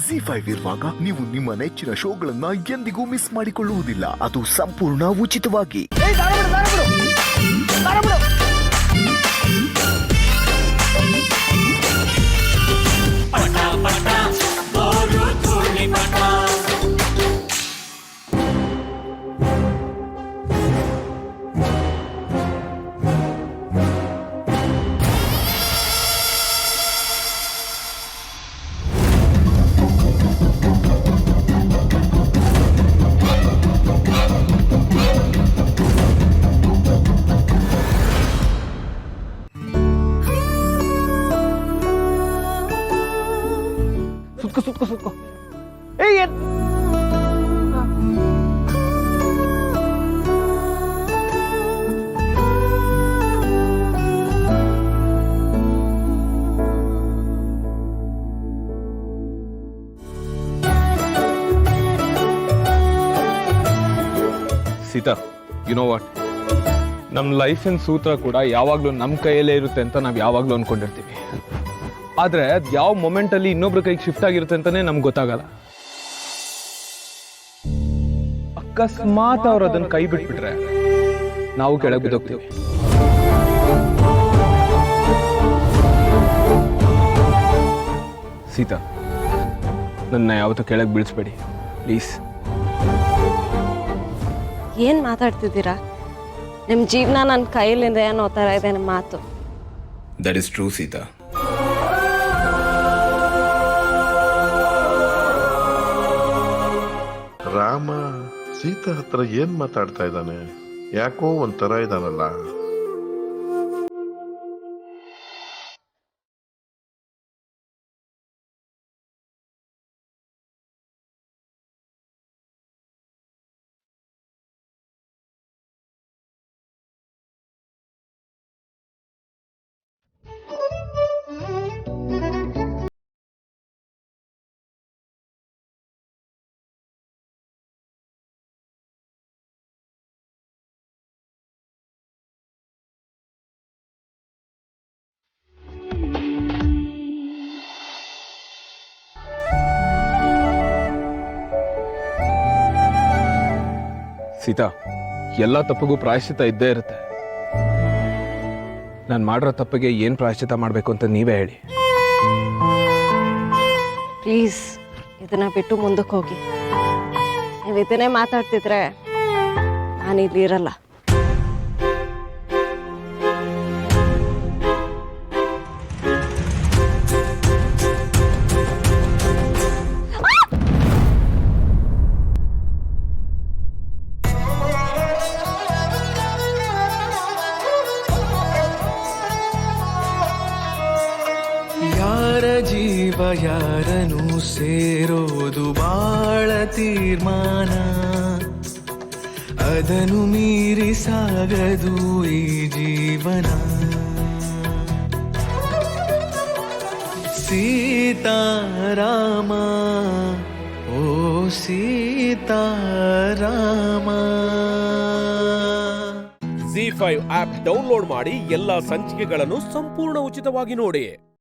ZEE5 ಇರುವಾಗ ನೀವು ನಿಮ್ಮ ನೆಚ್ಚಿನ ಶೋಗಳನ್ನ ಎಂದಿಗೂ ಮಿಸ್ ಮಾಡಿಕೊಳ್ಳುವುದಿಲ್ಲ. ಅದು ಸಂಪೂರ್ಣ ಉಚಿತವಾಗಿ. ಸುತ್ಕೋ ಸೀತಾ, ಯು ನೋ ವಾಟ್, ನಮ್ಮ ಲೈಫಿನ ಸೂತ್ರ ಕೂಡ ಯಾವಾಗಲೂ ನಮ್ಮ ಕೈಯಲ್ಲೇ ಇರುತ್ತೆ ಅಂತ ನಾವು ಯಾವಾಗಲೂ ಅಂದ್ಕೊಂಡಿರ್ತೀವಿ. ಆದರೆ ಅದು ಯಾವ ಮೊಮೆಂಟಲ್ಲಿ ಇನ್ನೊಬ್ರ ಕೈಗೆ ಶಿಫ್ಟ್ ಆಗಿರುತ್ತೆ ಅಂತಲೇ ನಮ್ಗೆ ಗೊತ್ತಾಗಲ್ಲ. ಅಕಸ್ಮಾತ್ ಅವ್ರು ಅದನ್ನು ಕೈ ಬಿಟ್ಬಿಟ್ರೆ ನಾವು ಕೆಳಗೆ ಬಿದ್ದೋಗ್ತೀವಿ. ಸೀತಾ, ನನ್ನ ಯಾವತ್ತೂ ಕೆಳಗೆ ಬೀಳಿಸ್ಬೇಡಿ ಪ್ಲೀಸ್. ಏನು ಮಾತಾಡ್ತಿದ್ದೀರಾ? ನಿಮ್ಮ ಜೀವನ ನನ್ನ ಕೈಲಿಂದ ಏನೋ ಥರ ಇದೆ ನಿಮ್ಮ ಮಾತು. That is true Sita. Rama Sita ಹತ್ರ ಏನ್ ಮಾತಾಡ್ತಾ ಇದ್ದಾನೆ? ಯಾಕೋ ಒಂಥರ ಇದಾನಲ್ಲ. ಸೀತಾ, ಎಲ್ಲ ತಪ್ಪಿಗೂ ಪ್ರಾಯಶ್ಚಿತ ಇದ್ದೇ ಇರುತ್ತೆ. ನಾನು ಮಾಡಿರೋ ತಪ್ಪಿಗೆ ಏನು ಪ್ರಾಯಶ್ಚಿತ ಮಾಡಬೇಕು ಅಂತ ನೀವೇ ಹೇಳಿ. ಪ್ಲೀಸ್ ಇದನ್ನ ಬಿಟ್ಟು ಮುಂದಕ್ಕೆ ಹೋಗಿ. ನೀವು ಇದನ್ನೇ ಮಾತಾಡ್ತಿದ್ರೆ ನಾನು ಇಲ್ಲಿ ಇರಲ್ಲ. ಯಾರ ಜೀವ ಯಾರನು ಸೇರೋದು ಬಾಳ ತೀರ್ಮಾನ, ಅದನ್ನು ಮೀರಿ ಸಾಗದು ಈ ಜೀವನ. ಸೀತಾರಾಮ ಓ ಸೀತಾರಾಮ. ZEE5 ಆಪ್ ಡೌನ್ಲೋಡ್ ಮಾಡಿ ಎಲ್ಲಾ ಸಂಚಿಕೆಗಳನ್ನು ಸಂಪೂರ್ಣ ಉಚಿತವಾಗಿ ನೋಡಿ.